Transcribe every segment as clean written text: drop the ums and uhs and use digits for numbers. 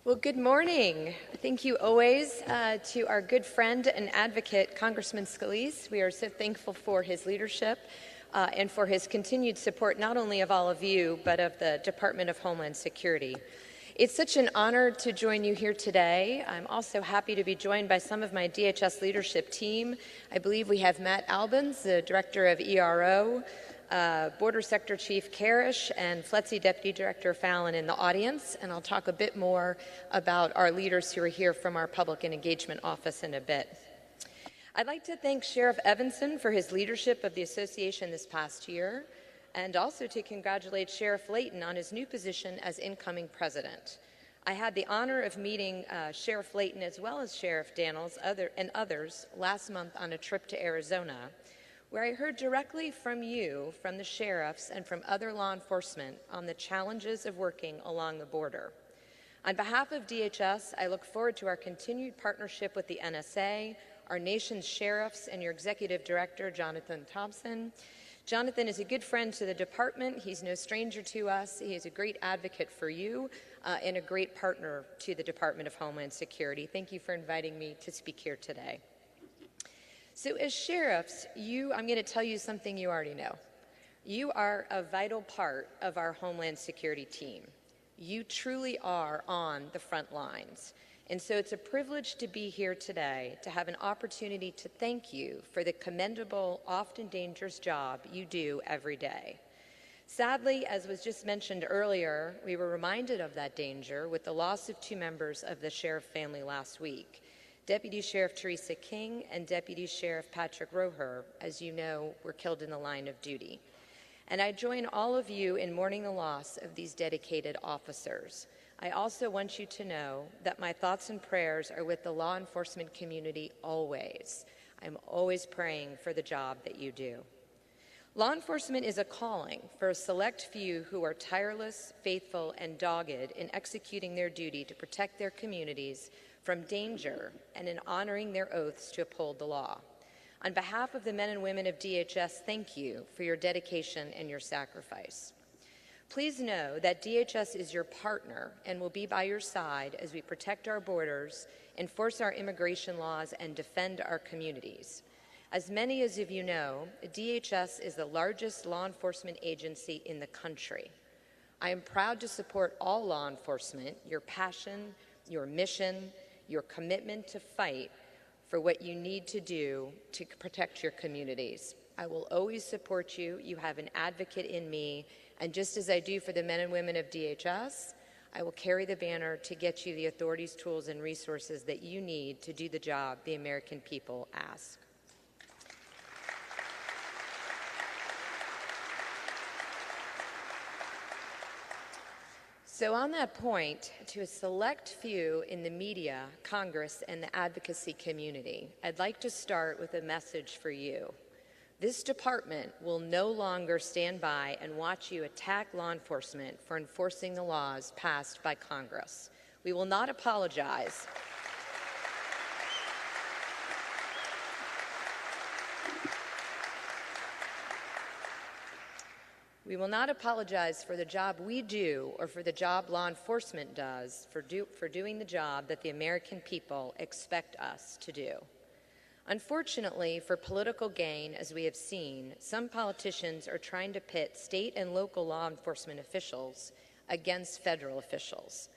Well, good morning. Thank you always to our good friend and advocate, Congressman Scalise. We are so thankful for his leadership and for his continued support, not only of all of you, but of the Department of Homeland Security. It's such an honor to join you here today. I'm also happy to be joined by some of my DHS leadership team. I believe we have Matt Albans, the Director of ERO, Border Sector Chief Karish, and FLETC Deputy Director Fallon in the audience, and I'll talk a bit more about our leaders who are here from our Public and Engagement Office in a bit. I'd like to thank Sheriff Evanson for his leadership of the association this past year, and also to congratulate Sheriff Layton on his new position as incoming president. I had the honor of meeting Sheriff Layton as well as Sheriff Daniels and others last month on a trip to Arizona, where I heard directly from you, from the sheriffs, and from other law enforcement on the challenges of working along the border. On behalf of DHS, I look forward to our continued partnership with the NSA, our nation's sheriffs, and your executive director, Jonathan Thompson. Jonathan is a good friend to the department. He's no stranger to us. He is a great advocate for you and a great partner to the Department of Homeland Security. Thank you for inviting me to speak here today. So as sheriffs, I'm going to tell you something you already know. You are a vital part of our Homeland Security team. You truly are on the front lines. And so it's a privilege to be here today to have an opportunity to thank you for the commendable, often dangerous job you do every day. Sadly, as was just mentioned earlier, we were reminded of that danger with the loss of two members of the Sheriff family last week. Deputy Sheriff Teresa King and Deputy Sheriff Patrick Roher, as you know, were killed in the line of duty. And I join all of you in mourning the loss of these dedicated officers. I also want you to know that my thoughts and prayers are with the law enforcement community always. I'm always praying for the job that you do. Law enforcement is a calling for a select few who are tireless, faithful, and dogged in executing their duty to protect their communities from danger and in honoring their oaths to uphold the law. On behalf of the men and women of DHS, thank you for your dedication and your sacrifice. Please know that DHS is your partner and will be by your side as we protect our borders, enforce our immigration laws, and defend our communities. As many as of you know, DHS is the largest law enforcement agency in the country. I am proud to support all law enforcement, your passion, your mission, your commitment to fight for what you need to do to protect your communities. I will always support you. You have an advocate in me, and just as I do for the men and women of DHS, I will carry the banner to get you the authorities, tools, and resources that you need to do the job the American people ask. So on that point, to a select few in the media, Congress, and the advocacy community, I'd like to start with a message for you. This department will no longer stand by and watch you attack law enforcement for enforcing the laws passed by Congress. We will not apologize. We will not apologize for the job we do or for the job law enforcement does for doing the job that the American people expect us to do. Unfortunately, for political gain, as we have seen, some politicians are trying to pit state and local law enforcement officials against federal officials.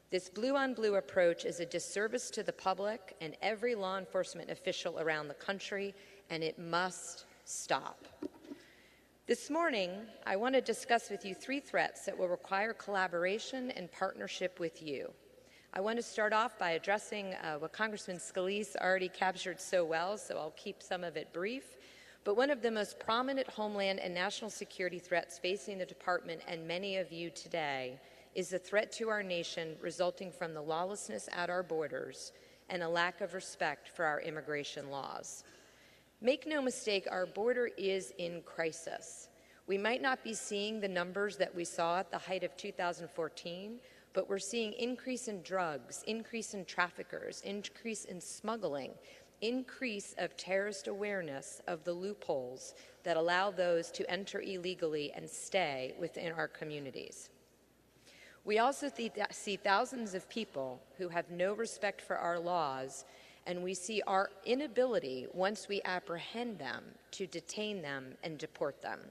This blue-on-blue approach is a disservice to the public and every law enforcement official around the country, and it must stop. This morning, I want to discuss with you 3 threats that will require collaboration and partnership with you. I want to start off by addressing what Congressman Scalise already captured so well, so I'll keep some of it brief. But one of the most prominent homeland and national security threats facing the department and many of you today is the threat to our nation resulting from the lawlessness at our borders and a lack of respect for our immigration laws. Make no mistake, our border is in crisis. We might not be seeing the numbers that we saw at the height of 2014, but we're seeing increase in drugs, increase in traffickers, increase in smuggling, increase of terrorist awareness of the loopholes that allow those to enter illegally and stay within our communities. We also see thousands of people who have no respect for our laws, and we see our inability, once we apprehend them, to detain them and deport them.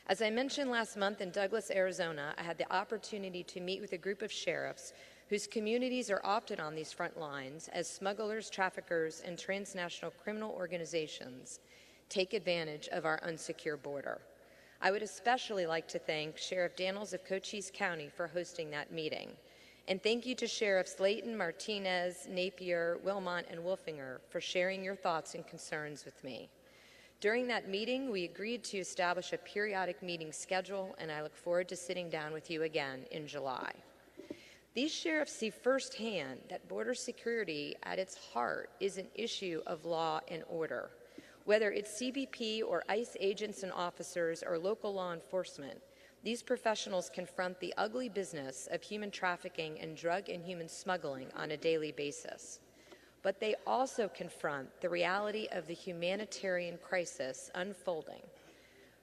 As I mentioned last month in Douglas, Arizona, I had the opportunity to meet with a group of sheriffs whose communities are often on these front lines as smugglers, traffickers, and transnational criminal organizations take advantage of our unsecure border. I would especially like to thank Sheriff Daniels of Cochise County for hosting that meeting. And thank you to Sheriffs Layton, Martinez, Napier, Wilmot, and Wolfinger for sharing your thoughts and concerns with me. During that meeting, we agreed to establish a periodic meeting schedule, and I look forward to sitting down with you again in July. These sheriffs see firsthand that border security at its heart is an issue of law and order. Whether it's CBP or ICE agents and officers or local law enforcement, these professionals confront the ugly business of human trafficking and drug and human smuggling on a daily basis. But they also confront the reality of the humanitarian crisis unfolding.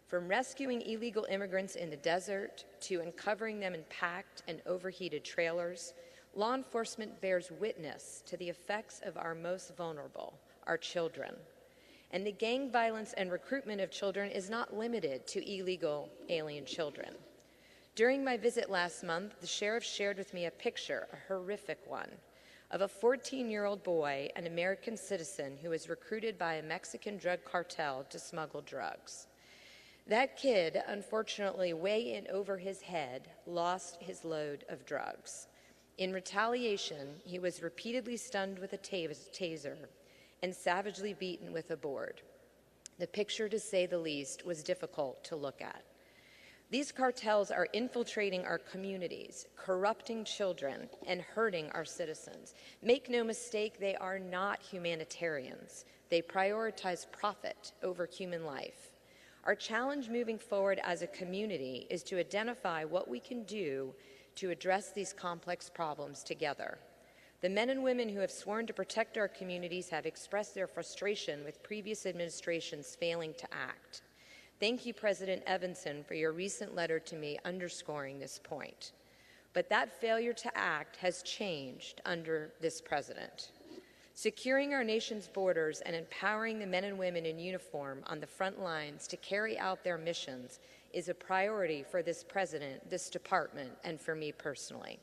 From rescuing illegal immigrants in the desert to uncovering them in packed and overheated trailers, law enforcement bears witness to the effects of our most vulnerable, our children. And the gang violence and recruitment of children is not limited to illegal alien children. During my visit last month, the sheriff shared with me a picture, a horrific one, of a 14-year-old boy, an American citizen, who was recruited by a Mexican drug cartel to smuggle drugs. That kid, unfortunately, way in over his head, lost his load of drugs. In retaliation, he was repeatedly stunned with a taser and savagely beaten with a board. The picture, to say the least, was difficult to look at. These cartels are infiltrating our communities, corrupting children, and hurting our citizens. Make no mistake, they are not humanitarians. They prioritize profit over human life. Our challenge moving forward as a community is to identify what we can do to address these complex problems together. The men and women who have sworn to protect our communities have expressed their frustration with previous administrations failing to act. Thank you, President Evanson, for your recent letter to me underscoring this point. But that failure to act has changed under this president. Securing our nation's borders and empowering the men and women in uniform on the front lines to carry out their missions is a priority for this president, this department, and for me personally.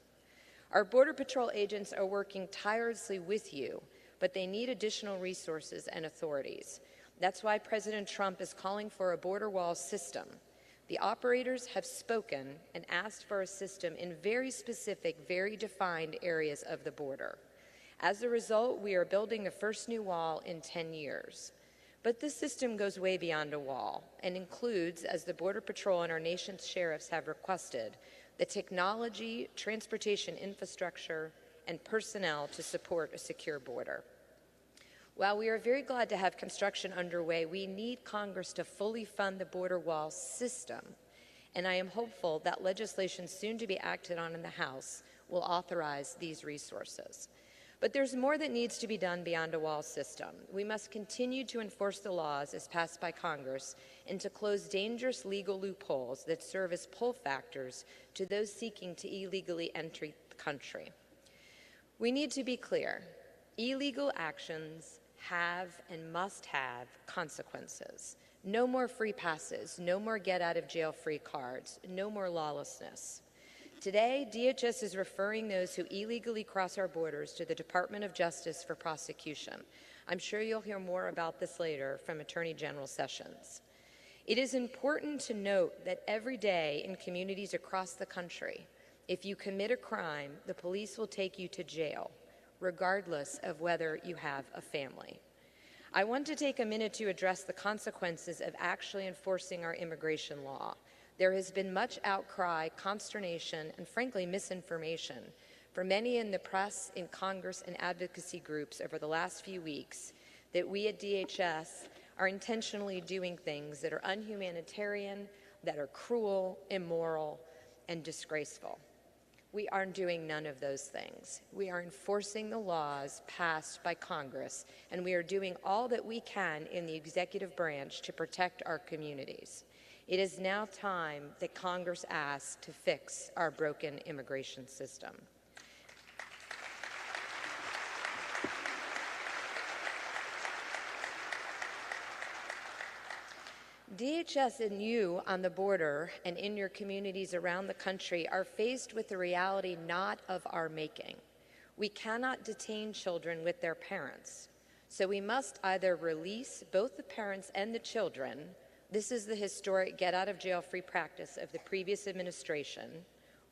Our Border Patrol agents are working tirelessly with you, but they need additional resources and authorities. That's why President Trump is calling for a border wall system. The operators have spoken and asked for a system in very specific, very defined areas of the border. As a result, we are building the first new wall in 10 years. But this system goes way beyond a wall and includes, as the Border Patrol and our nation's sheriffs have requested, the technology, transportation infrastructure, and personnel to support a secure border. While we are very glad to have construction underway, we need Congress to fully fund the border wall system, and I am hopeful that legislation soon to be acted on in the House will authorize these resources. But there's more that needs to be done beyond a wall system. We must continue to enforce the laws as passed by Congress and to close dangerous legal loopholes that serve as pull factors to those seeking to illegally enter the country. We need to be clear. Illegal actions have and must have consequences. No more free passes, no more get-out-of-jail-free cards, no more lawlessness. Today, DHS is referring those who illegally cross our borders to the Department of Justice for prosecution. I'm sure you'll hear more about this later from Attorney General Sessions. It is important to note that every day in communities across the country, if you commit a crime, the police will take you to jail, regardless of whether you have a family. I want to take a minute to address the consequences of actually enforcing our immigration law. There has been much outcry, consternation, and frankly, misinformation from many in the press, in Congress, and advocacy groups over the last few weeks that we at DHS are intentionally doing things that are unhumanitarian, that are cruel, immoral, and disgraceful. We are doing none of those things. We are enforcing the laws passed by Congress, and we are doing all that we can in the executive branch to protect our communities. It is now time that Congress asks to fix our broken immigration system. DHS and you on the border and in your communities around the country are faced with the reality not of our making. We cannot detain children with their parents, so we must either release both the parents and the children. This is the historic get-out-of-jail-free practice of the previous administration,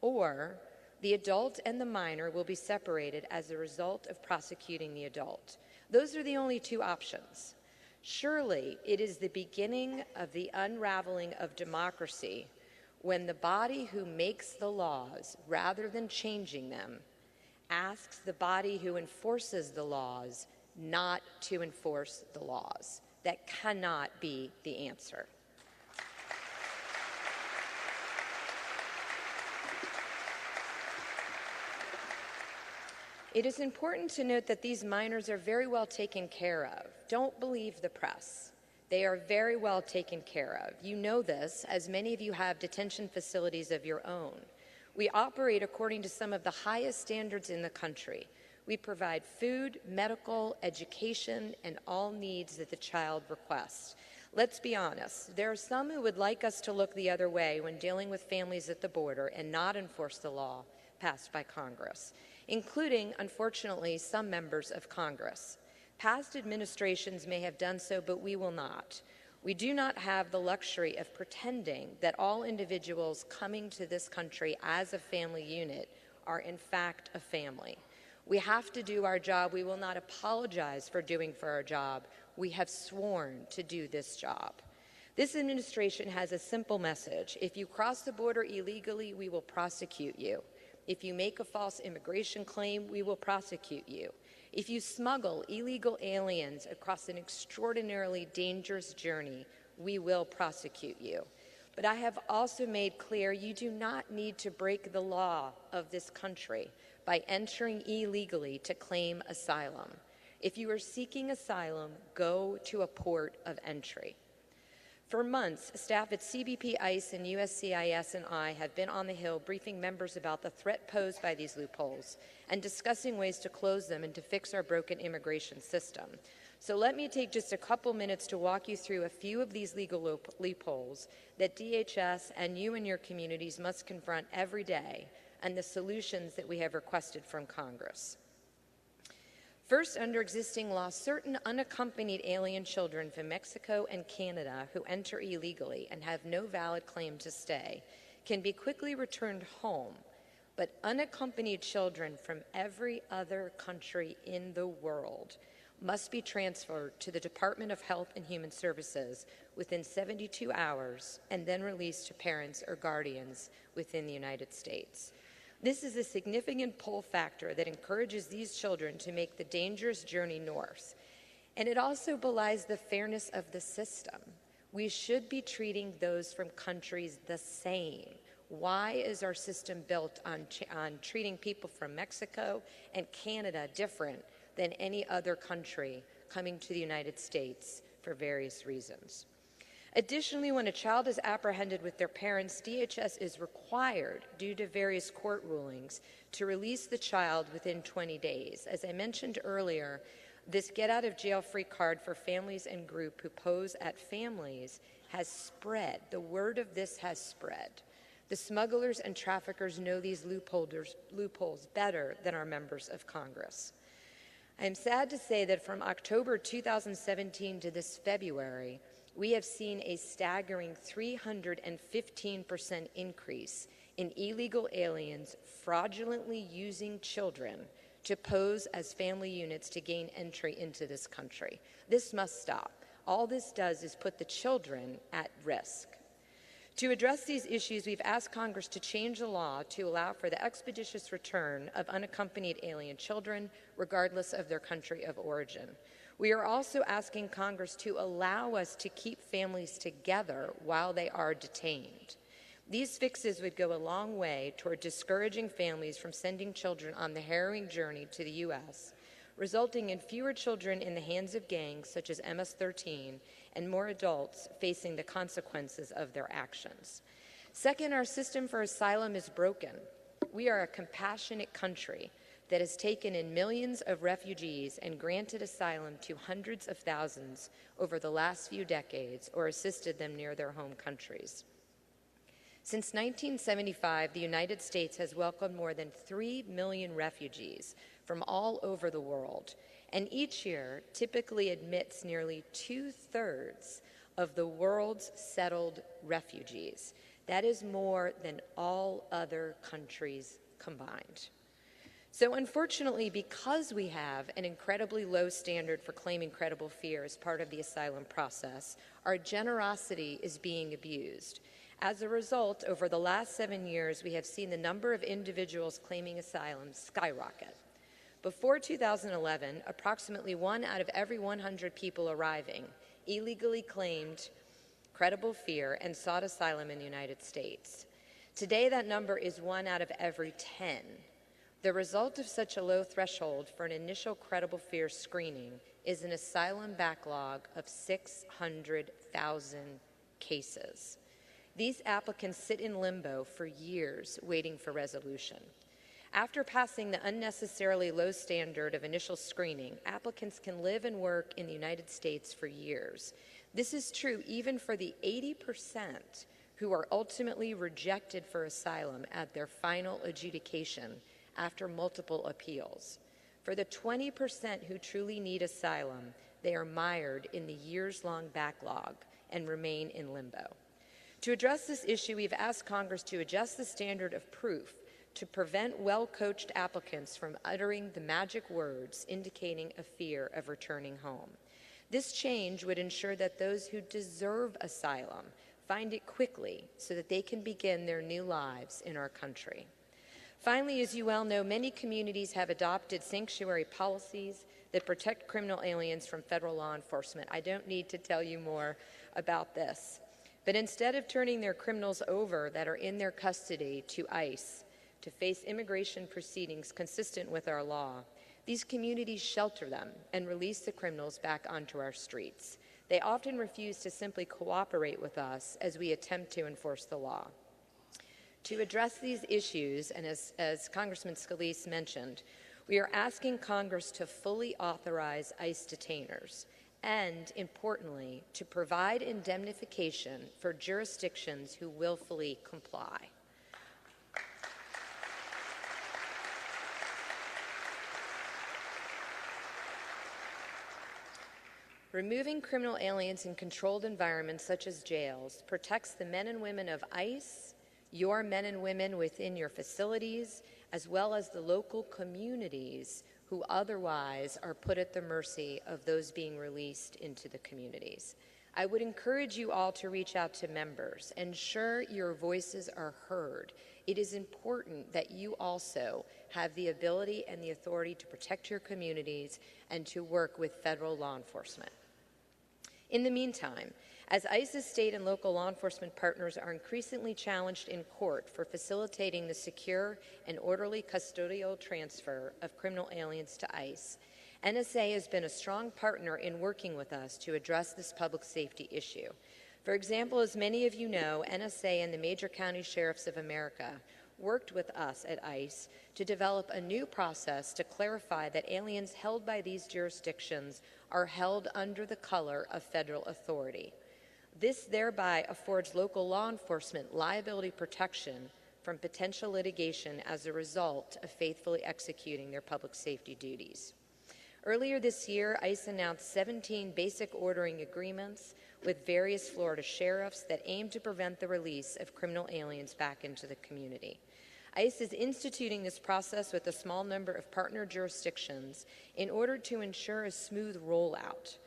or the adult and the minor will be separated as a result of prosecuting the adult. Those are the only two options. Surely it is the beginning of the unraveling of democracy when the body who makes the laws, rather than changing them, asks the body who enforces the laws not to enforce the laws. That cannot be the answer. It is important to note that these minors are very well taken care of. Don't believe the press. They are very well taken care of. You know this, as many of you have detention facilities of your own. We operate according to some of the highest standards in the country. We provide food, medical, education, and all needs that the child requests. Let's be honest, there are some who would like us to look the other way when dealing with families at the border and not enforce the law passed by Congress, including, unfortunately, some members of Congress. Past administrations may have done so, but we will not. We do not have the luxury of pretending that all individuals coming to this country as a family unit are in fact a family. We have to do our job. We will not apologize for doing for our job. We have sworn to do this job. This administration has a simple message. If you cross the border illegally, we will prosecute you. If you make a false immigration claim, we will prosecute you. If you smuggle illegal aliens across an extraordinarily dangerous journey, we will prosecute you. But I have also made clear you do not need to break the law of this country by entering illegally to claim asylum. If you are seeking asylum, go to a port of entry. For months, staff at CBP, ICE, and USCIS and I have been on the Hill briefing members about the threat posed by these loopholes and discussing ways to close them and to fix our broken immigration system. So let me take just a couple minutes to walk you through a few of these legal loopholes that DHS and you and your communities must confront every day and the solutions that we have requested from Congress. First, under existing law, certain unaccompanied alien children from Mexico and Canada who enter illegally and have no valid claim to stay can be quickly returned home, but unaccompanied children from every other country in the world must be transferred to the Department of Health and Human Services within 72 hours and then released to parents or guardians within the United States. This is a significant pull factor that encourages these children to make the dangerous journey north. And it also belies the fairness of the system. We should be treating those from countries the same. Why is our system built on treating people from Mexico and Canada different than any other country coming to the United States for various reasons? Additionally, when a child is apprehended with their parents, DHS is required, due to various court rulings, to release the child within 20 days. As I mentioned earlier, this get-out-of-jail-free card for families and groups who pose at families has spread. The word of this has spread. The smugglers and traffickers know these loopholes better than our members of Congress. I am sad to say that from October 2017 to this February, we have seen a staggering 315% increase in illegal aliens fraudulently using children to pose as family units to gain entry into this country. This must stop. All this does is put the children at risk. To address these issues, we've asked Congress to change the law to allow for the expeditious return of unaccompanied alien children, regardless of their country of origin. We are also asking Congress to allow us to keep families together while they are detained. These fixes would go a long way toward discouraging families from sending children on the harrowing journey to the U.S., resulting in fewer children in the hands of gangs such as MS-13 and more adults facing the consequences of their actions. Second, our system for asylum is broken. We are a compassionate country that has taken in millions of refugees and granted asylum to hundreds of thousands over the last few decades or assisted them near their home countries. Since 1975, the United States has welcomed more than 3 million refugees from all over the world, and each year typically admits nearly 2/3 of the world's settled refugees. That is more than all other countries combined. So unfortunately, because we have an incredibly low standard for claiming credible fear as part of the asylum process, our generosity is being abused. As a result, over the last 7 years, we have seen the number of individuals claiming asylum skyrocket. Before 2011, approximately 1 out of every 100 people arriving illegally claimed credible fear and sought asylum in the United States. Today, that number is 1 out of every 10. The result of such a low threshold for an initial credible fear screening is an asylum backlog of 600,000 cases. These applicants sit in limbo for years waiting for resolution. After passing the unnecessarily low standard of initial screening, applicants can live and work in the United States for years. This is true even for the 80% who are ultimately rejected for asylum at their final adjudication after multiple appeals. For the 20% who truly need asylum, they are mired in the years-long backlog and remain in limbo. To address this issue, we've asked Congress to adjust the standard of proof to prevent well-coached applicants from uttering the magic words indicating a fear of returning home. This change would ensure that those who deserve asylum find it quickly so that they can begin their new lives in our country. Finally, as you well know, many communities have adopted sanctuary policies that protect criminal aliens from federal law enforcement. I don't need to tell you more about this. But instead of turning their criminals over that are in their custody to ICE to face immigration proceedings consistent with our law, these communities shelter them and release the criminals back onto our streets. They often refuse to simply cooperate with us as we attempt to enforce the law. To address these issues, and as Congressman Scalise mentioned, we are asking Congress to fully authorize ICE detainers and, importantly, to provide indemnification for jurisdictions who willfully comply. Removing criminal aliens in controlled environments such as jails protects the men and women of ICE, your men and women within your facilities, as well as the local communities who otherwise are put at the mercy of those being released into the communities. I would encourage you all to reach out to members. Ensure your voices are heard. It is important that you also have the ability and the authority to protect your communities and to work with federal law enforcement. In the meantime, as ICE's state and local law enforcement partners are increasingly challenged in court for facilitating the secure and orderly custodial transfer of criminal aliens to ICE, NSA has been a strong partner in working with us to address this public safety issue. For example, as many of you know, NSA and the major county sheriffs of America worked with us at ICE to develop a new process to clarify that aliens held by these jurisdictions are held under the color of federal authority. This thereby affords local law enforcement liability protection from potential litigation as a result of faithfully executing their public safety duties. Earlier this year, ICE announced 17 basic ordering agreements with various Florida sheriffs that aim to prevent the release of criminal aliens back into the community. ICE is instituting this process with a small number of partner jurisdictions in order to ensure a smooth rollout,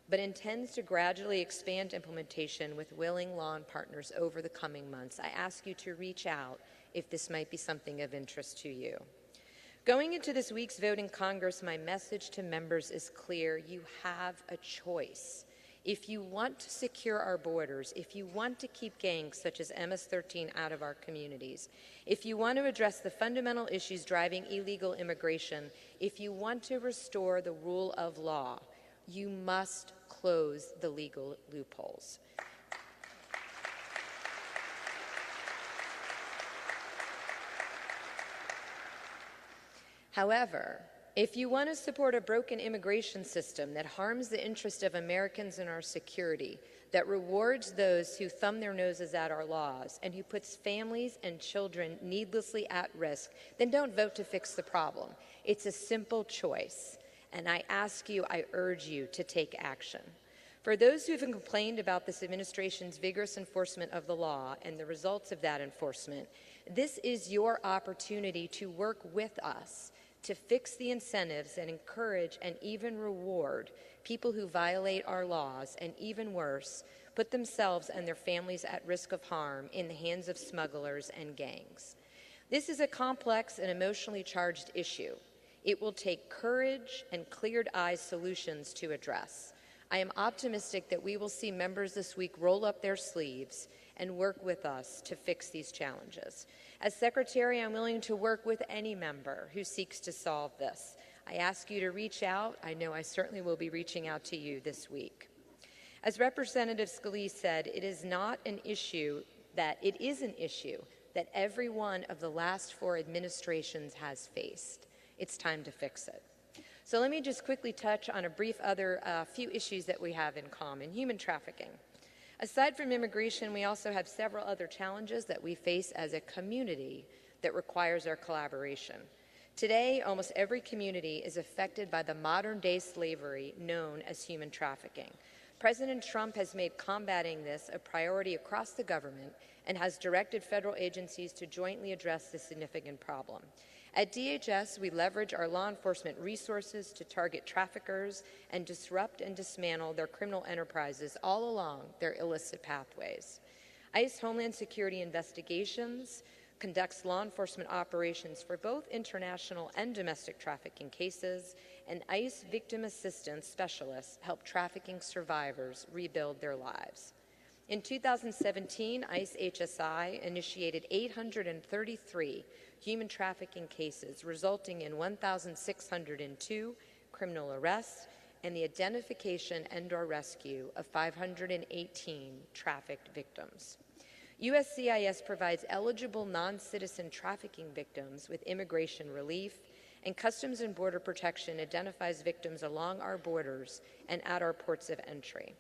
but intends to gradually expand implementation with willing law and partners over the coming months. I ask you to reach out if this might be something of interest to you. Going into this week's vote in Congress, my message to members is clear. You have a choice. If you want to secure our borders, if you want to keep gangs such as MS-13 out of our communities, if you want to address the fundamental issues driving illegal immigration, if you want to restore the rule of law, you must close the legal loopholes. However, if you want to support a broken immigration system that harms the interest of Americans and our security, that rewards those who thumb their noses at our laws, and who puts families and children needlessly at risk, then don't vote to fix the problem. It's a simple choice, and I ask you, I urge you to take action. For those who have complained about this administration's vigorous enforcement of the law and the results of that enforcement, this is your opportunity to work with us to fix the incentives that encourage and even reward people who violate our laws and, even worse, put themselves and their families at risk of harm in the hands of smugglers and gangs. This is a complex and emotionally charged issue. It will take courage and cleared-eyes solutions to address. I am optimistic that we will see members this week roll up their sleeves and work with us to fix these challenges. As Secretary, I'm willing to work with any member who seeks to solve this. I ask you to reach out. I know I certainly will be reaching out to you this week. As Representative Scalise said, it is an issue that every one of the last 4 administrations has faced. It's time to fix it. So let me just quickly touch on a brief few issues that we have in common. Human trafficking. Aside from immigration, we also have several other challenges that we face as a community that requires our collaboration. Today, almost every community is affected by the modern-day slavery known as human trafficking. President Trump has made combating this a priority across the government and has directed federal agencies to jointly address this significant problem. At DHS, we leverage our law enforcement resources to target traffickers and disrupt and dismantle their criminal enterprises all along their illicit pathways. ICE Homeland Security Investigations conducts law enforcement operations for both international and domestic trafficking cases, and ICE victim assistance specialists help trafficking survivors rebuild their lives. In 2017, ICE HSI initiated 833 human trafficking cases, resulting in 1,602 criminal arrests and the identification and/or rescue of 518 trafficked victims. USCIS provides eligible non-citizen trafficking victims with immigration relief, and Customs and Border Protection identifies victims along our borders and at our ports of entry.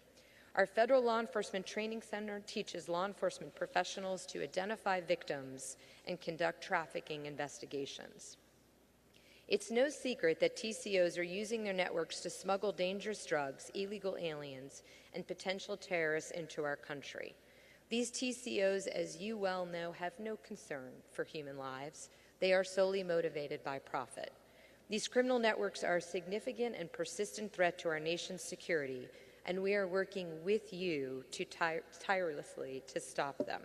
Our Federal Law Enforcement Training Center teaches law enforcement professionals to identify victims and conduct trafficking investigations. It's no secret that TCOs are using their networks to smuggle dangerous drugs, illegal aliens, and potential terrorists into our country. These TCOs, as you well know, have no concern for human lives. They are solely motivated by profit. These criminal networks are a significant and persistent threat to our nation's security, and we are working with you to tirelessly to stop them.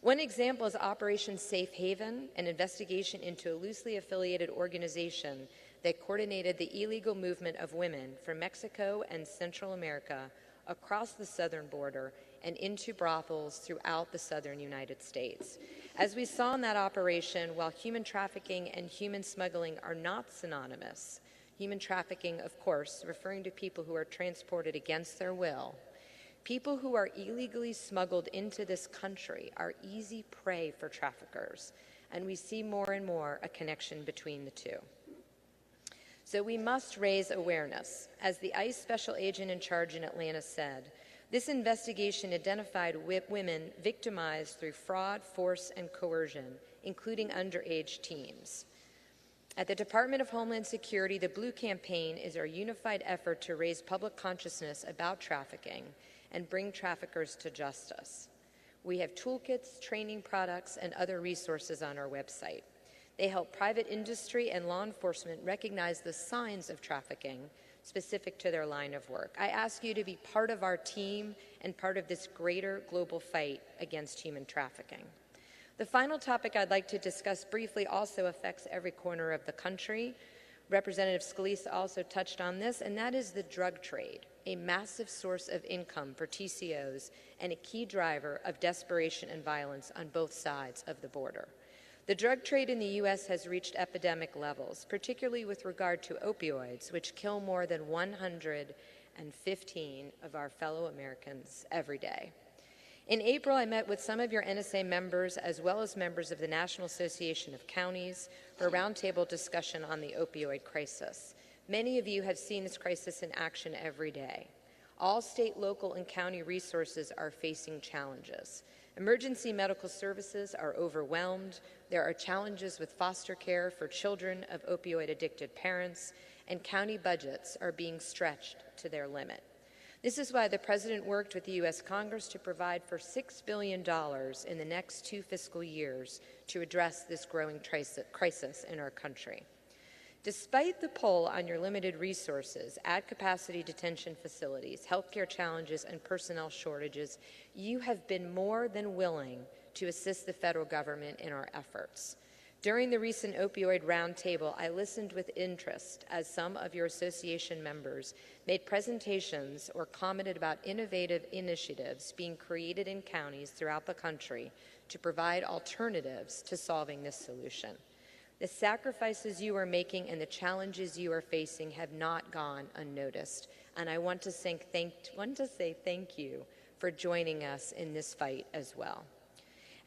One example is Operation Safe Haven, an investigation into a loosely affiliated organization that coordinated the illegal movement of women from Mexico and Central America across the southern border and into brothels throughout the southern United States. As we saw in that operation, while human trafficking and human smuggling are not synonymous, human trafficking, of course, referring to people who are transported against their will, people who are illegally smuggled into this country are easy prey for traffickers, and we see more and more a connection between the two. So we must raise awareness. As the ICE special agent in charge in Atlanta said, this investigation identified women victimized through fraud, force, and coercion, including underage teens. At the Department of Homeland Security, the Blue Campaign is our unified effort to raise public consciousness about trafficking and bring traffickers to justice. We have toolkits, training products, and other resources on our website. They help private industry and law enforcement recognize the signs of trafficking specific to their line of work. I ask you to be part of our team and part of this greater global fight against human trafficking. The final topic I'd like to discuss briefly also affects every corner of the country. Representative Scalise also touched on this, and that is the drug trade. a massive source of income for TCOs and a key driver of desperation and violence on both sides of the border. The drug trade in the U.S. has reached epidemic levels, particularly with regard to opioids, which kill more than 115 of our fellow Americans every day. In April, I met with some of your NSA members as well as members of the National Association of Counties for a roundtable discussion on the opioid crisis. Many of you have seen this crisis in action every day. All state, local, and county resources are facing challenges. Emergency medical services are overwhelmed. There are challenges with foster care for children of opioid-addicted parents, and county budgets are being stretched to their limit. This is why the President worked with the U.S. Congress to provide for $6 billion in the next 2 fiscal years to address this growing crisis in our country. Despite the pull on your limited resources, at-capacity detention facilities, healthcare challenges, and personnel shortages, you have been more than willing to assist the federal government in our efforts. During the recent opioid roundtable, I listened with interest as some of your association members made presentations or commented about innovative initiatives being created in counties throughout the country to provide alternatives to solving this solution. The sacrifices you are making and the challenges you are facing have not gone unnoticed, and I want to say thank you for joining us in this fight as well.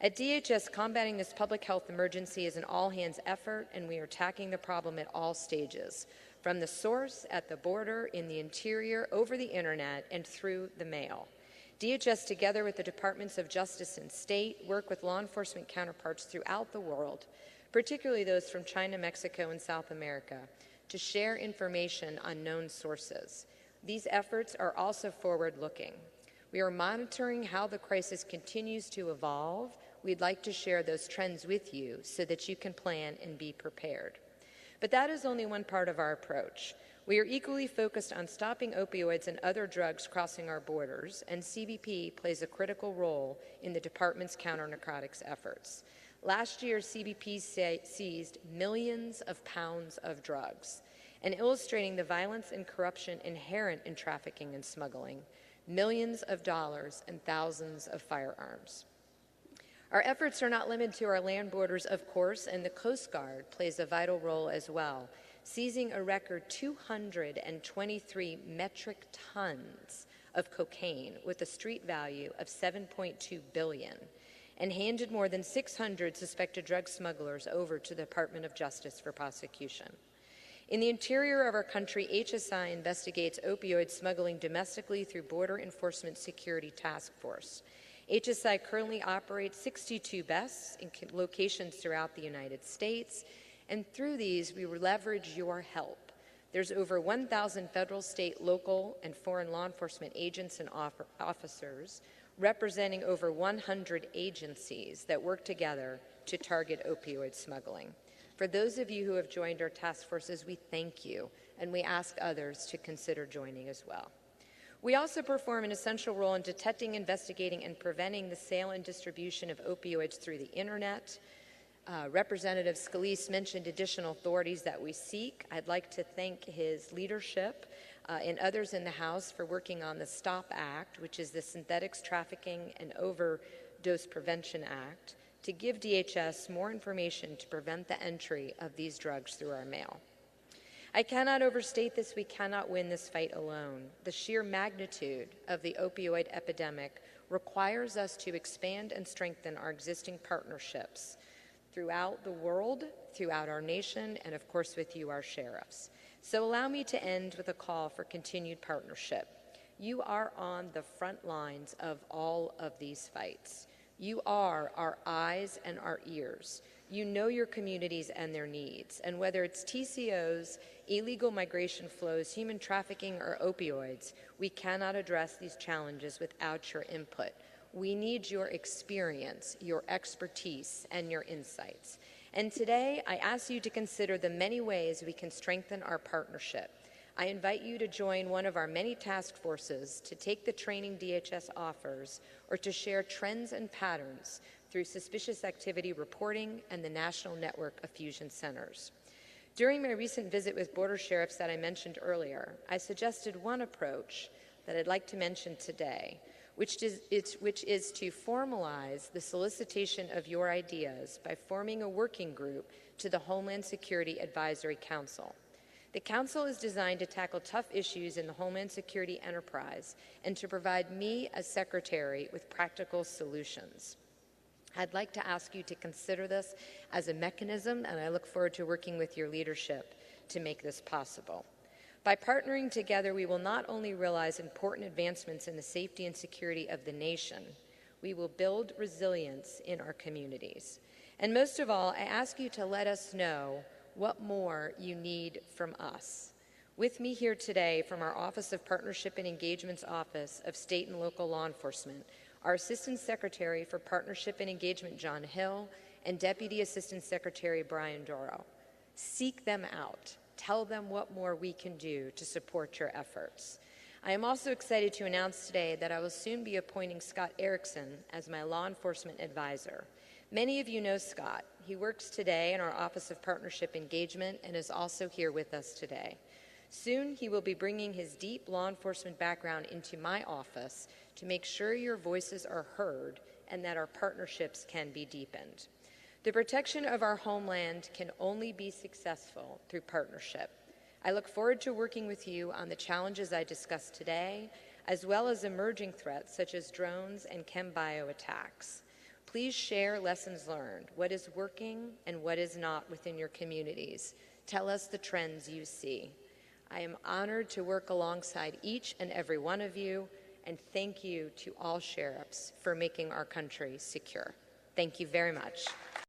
At DHS, combating this public health emergency is an all-hands effort, and we are tackling the problem at all stages, from the source, at the border, in the interior, over the internet, and through the mail. DHS, together with the Departments of Justice and State, work with law enforcement counterparts throughout the world, particularly those from China, Mexico, and South America, to share information on known sources. These efforts are also forward-looking. We are monitoring how the crisis continues to evolve. We'd like to share those trends with you so that you can plan and be prepared. But that is only one part of our approach. We are equally focused on stopping opioids and other drugs crossing our borders, and CBP plays a critical role in the department's counter-narcotics efforts. Last year, CBP seized millions of pounds of drugs, and illustrating the violence and corruption inherent in trafficking and smuggling, millions of dollars and thousands of firearms. Our efforts are not limited to our land borders, of course, and the Coast Guard plays a vital role as well, seizing a record 223 metric tons of cocaine with a street value of $7.2 billion, and handed more than 600 suspected drug smugglers over to the Department of Justice for prosecution. In the interior of our country, HSI investigates opioid smuggling domestically through Border Enforcement Security Task Force. HSI currently operates 62 BESS in locations throughout the United States, and through these, we leverage your help. There's over 1,000 federal, state, local, and foreign law enforcement agents and officers representing over 100 agencies that work together to target opioid smuggling. For those of you who have joined our task forces, we thank you, and we ask others to consider joining as well. We also perform an essential role in detecting, investigating, and preventing the sale and distribution of opioids through the internet. Representative Scalise mentioned additional authorities that we seek. I'd like to thank his leadership and others in the House for working on the STOP Act, which is the Synthetics Trafficking and Overdose Prevention Act, to give DHS more information to prevent the entry of these drugs through our mail. I cannot overstate this. We cannot win this fight alone. The sheer magnitude of the opioid epidemic requires us to expand and strengthen our existing partnerships throughout the world, throughout our nation, and of course with you, our sheriffs. So allow me to end with a call for continued partnership. You are on the front lines of all of these fights. You are our eyes and our ears. You know your communities and their needs. And whether it's TCOs, illegal migration flows, human trafficking, or opioids, we cannot address these challenges without your input. We need your experience, your expertise, and your insights. And today, I ask you to consider the many ways we can strengthen our partnership. I invite you to join one of our many task forces to take the training DHS offers or to share trends and patterns through suspicious activity reporting and the National Network of Fusion Centers. During my recent visit with border sheriffs that I mentioned earlier, I suggested one approach that I'd like to mention today, which is to formalize the solicitation of your ideas by forming a working group to the Homeland Security Advisory Council. The Council is designed to tackle tough issues in the Homeland Security enterprise and to provide me, as Secretary, with practical solutions. I'd like to ask you to consider this as a mechanism, and I look forward to working with your leadership to make this possible. By partnering together, we will not only realize important advancements in the safety and security of the nation, we will build resilience in our communities. And most of all, I ask you to let us know what more you need from us. With me here today from our Office of Partnership and Engagement's Office of State and Local Law Enforcement, our Assistant Secretary for Partnership and Engagement, John Hill, and Deputy Assistant Secretary Brian Doro. Seek them out. Tell them what more we can do to support your efforts. I am also excited to announce today that I will soon be appointing Scott Erickson as my law enforcement advisor. Many of you know Scott. He works today in our Office of Partnership Engagement and is also here with us today. Soon, he will be bringing his deep law enforcement background into my office to make sure your voices are heard and that our partnerships can be deepened. The protection of our homeland can only be successful through partnership. I look forward to working with you on the challenges I discussed today, as well as emerging threats such as drones and chem-bio attacks. Please share lessons learned, what is working and what is not within your communities. Tell us the trends you see. I am honored to work alongside each and every one of you, and thank you to all sheriffs for making our country secure. Thank you very much.